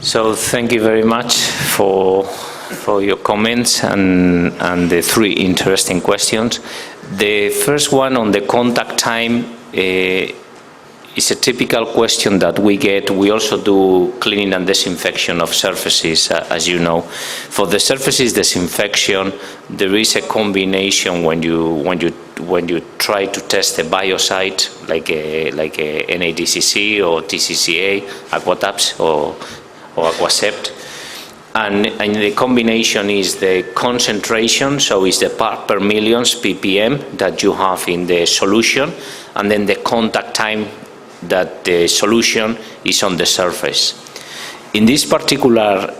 So thank you very much for your comments and the three interesting questions. The first one on the contact time is a typical question that we get. We also do cleaning and disinfection of surfaces, as you know. For the surfaces disinfection, there is a combination when you try to test a biocide like a NADCC or TCCA, Aquatabs or Sept. And the combination is the concentration, so it's the part per millions, ppm, that you have in the solution, and then the contact time that the solution is on the surface. In this particular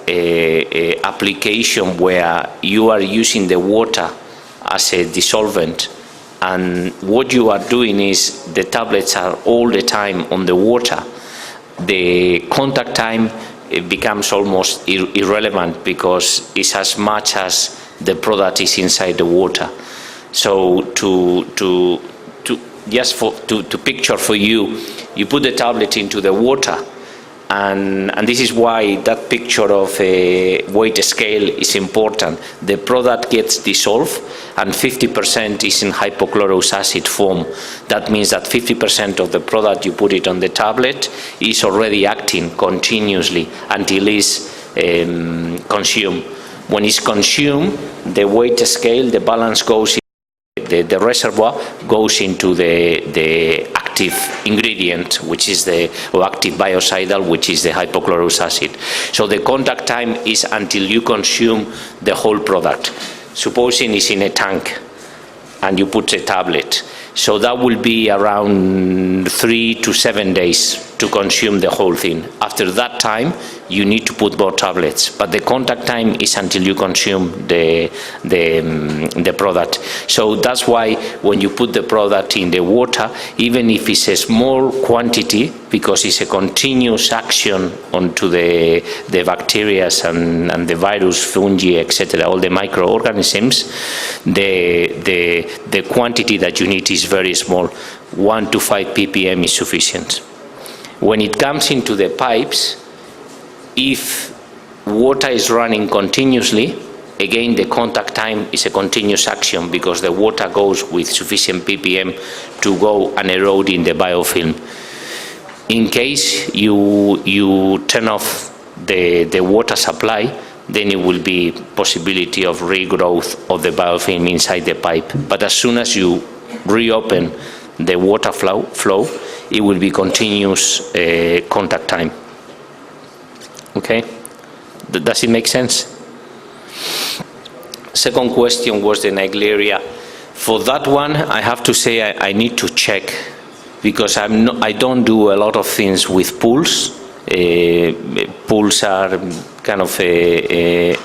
application where you are using the water as a dissolvent, and what you are doing is the tablets are all the time on the water, the contact time becomes almost irrelevant because it's as much as the product is inside the water. So to picture for you, you put the tablet into the water, and this is why that picture of a weight scale is important. The product gets dissolved and 50% is in hypochlorous acid form. That means that 50% of the product you put it on the tablet is already acting continuously until it's consumed. When it's consumed, the weight scale, the balance goes in, the reservoir goes into the active ingredient, which is the active biocidal, which is the hypochlorous acid. So the contact time is until you consume the whole product. Supposing it's in a tank and you put a tablet. So that will be around 3 to 7 days to consume the whole thing. After that time, you need to put more tablets, but the contact time is until you consume the product. So that's why when you put the product in the water, even if it's a small quantity, because it's a continuous action onto the bacteria and the virus, fungi, etc., all the microorganisms, the quantity that you need is very small. 1 to 5 ppm is sufficient. When it comes into the pipes, if water is running continuously, again the contact time is a continuous action because the water goes with sufficient ppm to go and erode in the biofilm. In case you turn off the water supply, then it will be possibility of regrowth of the biofilm inside the pipe. But as soon as you reopen the water flow, it will be continuous contact time. Okay? Does it make sense? Second question was the Naegleria. For that one, I have to say I need to check because I don't do a lot of things with pools. Pools are kind of a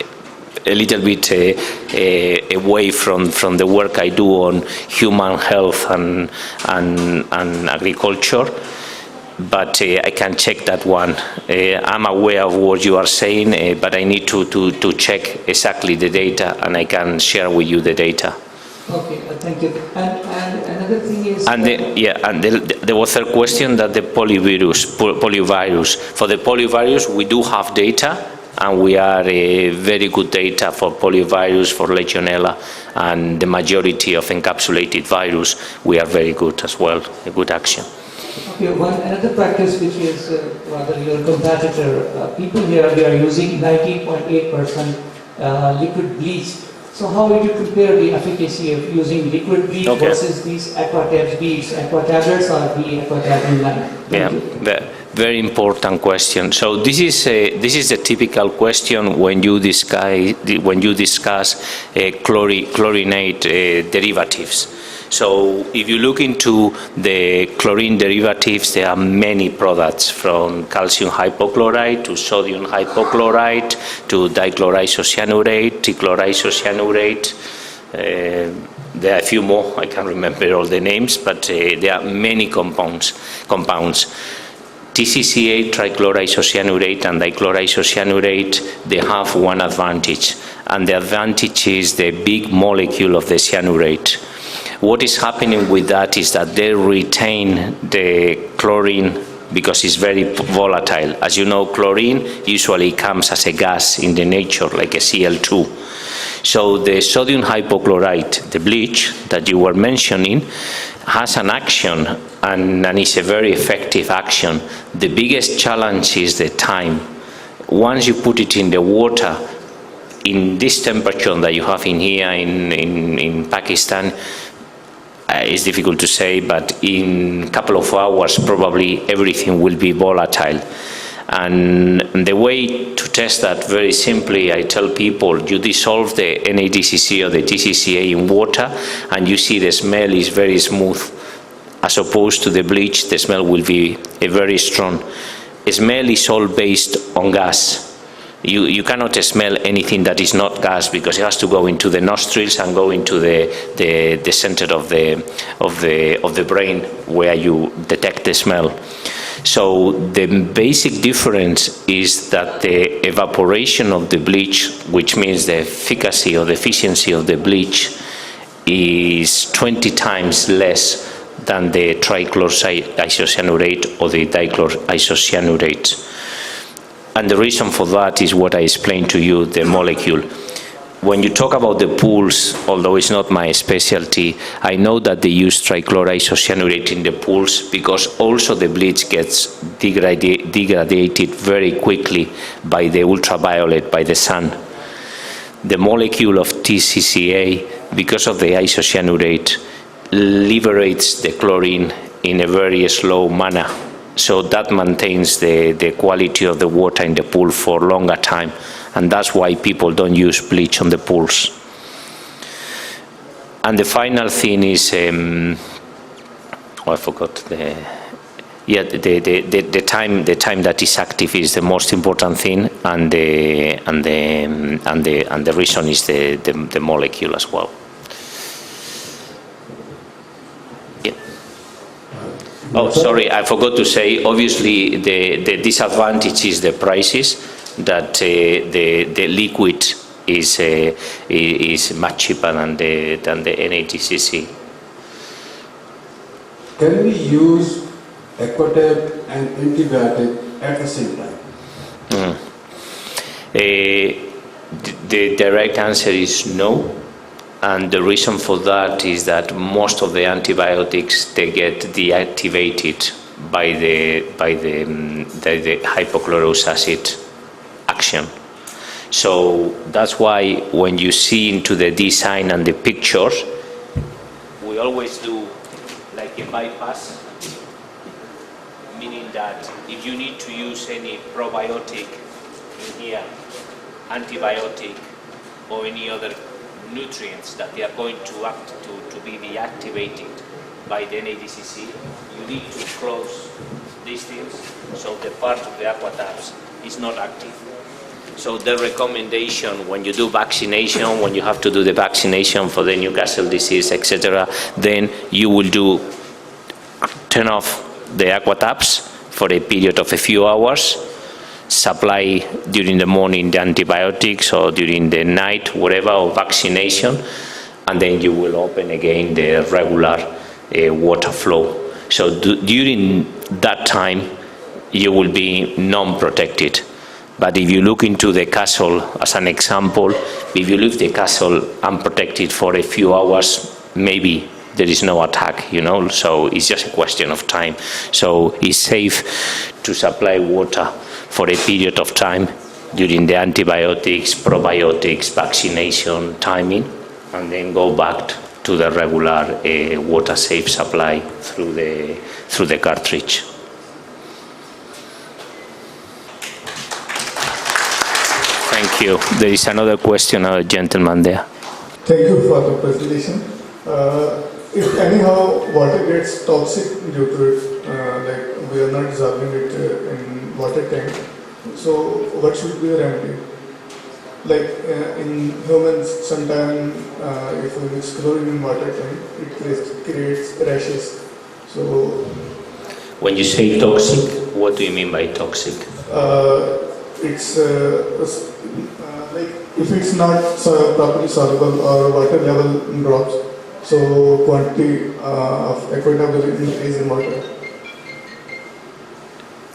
little bit away from the work I do on human health and agriculture, but I can check that one. I'm aware of what you are saying, but I need to check exactly the data, and I can share with you the data. Okay, thank you. And another thing is... And there was a question that the poliovirus. For the poliovirus, we do have data, and we are very good data for poliovirus, for Legionella, and the majority of encapsulated virus, we are very good as well, a good action. Okay, another practice which is rather your competitor, people here, they are using 19.8% liquid bleach. So how would you compare the efficacy of using liquid bleach versus these aquatabs, be it aquatablets or be it aquatablet line? Yeah, very important question. So this is a typical question when you discuss chlorinate derivatives. So if you look into the chlorine derivatives, there are many products, from calcium hypochlorite to sodium hypochlorite to dichloroisocyanurate, trichloroisocyanurate. There are a few more, I can't remember all the names, but there are many compounds. TCCA, trichloroisocyanurate, and dichloroisocyanurate, they have one advantage, and the advantage is the big molecule of the cyanurate. What is happening with that is that they retain the chlorine because it's very volatile. As you know, chlorine usually comes as a gas in the nature, like a Cl2. So the sodium hypochlorite, the bleach that you were mentioning, has an action, and it's a very effective action. The biggest challenge is the time. Once you put it in the water, in this temperature that you have in here in Pakistan, it's difficult to say, but in a couple of hours probably everything will be volatile. And the way to test that, very simply, I tell people, you dissolve the NADCC or the TCCA in water and you see the smell is very smooth. As opposed to the bleach, the smell will be very strong. The smell is all based on gas. You cannot smell anything that is not gas, because it has to go into the nostrils and go into the center of the brain where you detect the smell. So the basic difference is that the evaporation of the bleach, which means the efficacy or the efficiency of the bleach, is 20 times less than the trichloroisocyanurate or the dichloroisocyanurate. And the reason for that is what I explained to you, the molecule. When you talk about the pools, although it's not my specialty, I know that they use trichloroisocyanurate in the pools because also the bleach gets degraded very quickly by the ultraviolet, by the sun. The molecule of TCCA, because of the isocyanurate, liberates the chlorine in a very slow manner. So that maintains the quality of the water in the pool for a longer time. And that's why people don't use bleach on the pools. And the final thing is, I forgot the time. The time that is active is the most important thing, and the reason is the molecule as well. Yeah. Oh, sorry, I forgot to say. Obviously, the disadvantage is the prices. That the liquid is much cheaper than the NADCC. Can we use aquatab and antibiotic at the same time? The direct answer is no, and the reason for that is that most of the antibiotics, they get deactivated by the hypochlorous acid action. So that's why when you see into the design and the pictures, we always do like a bypass, meaning that if you need to use any probiotic in here, antibiotic, or any other nutrients that they are going to act to be deactivated by the NADCC, you need to close these things so the part of the aqua tabs is not active. So the recommendation when you do vaccination, when you have to do the vaccination for the Newcastle disease, etc., then you will turn off the aqua taps for a period of a few hours, supply during the morning the antibiotics or during the night, whatever, or vaccination, and then you will open again the regular water flow. So during that time, you will be non-protected. But if you look into the castle as an example, if you leave the castle unprotected for a few hours, maybe there is no attack, so it's just a question of time. So it's safe to supply water for a period of time during the antibiotics, probiotics, vaccination timing, and then go back to the regular water safe supply through the cartridge. Thank you. There is another question, a gentleman there. Thank you for the presentation. If anyhow water gets toxic due to it, like we are not dissolving it in water tank, so what should be the remedy? Like in humans, sometimes if we mix chlorine in water tank, it creates rashes. So when you say toxic, what do you mean by toxic? It's like if it's not properly soluble or water level drops, so quantity of aquatab will increase in water.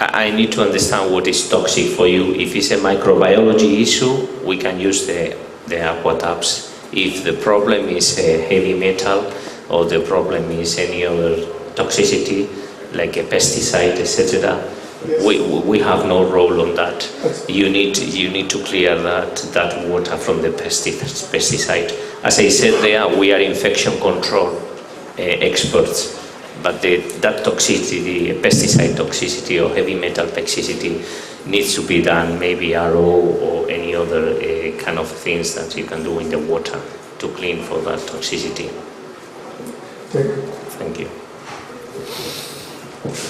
I need to understand what is toxic for you. If it's a microbiology issue, we can use the aqua taps. If the problem is heavy metal or the problem is any other toxicity, like a pesticide, etc., Yes. we have no role on that. Yes. You need to clear that water from the pesticide. As I said there, we are infection control experts. But that toxicity, pesticide toxicity or heavy metal toxicity needs to be done, maybe RO or any other kind of things that you can do in the water to clean for that toxicity. Thank you. Thank you.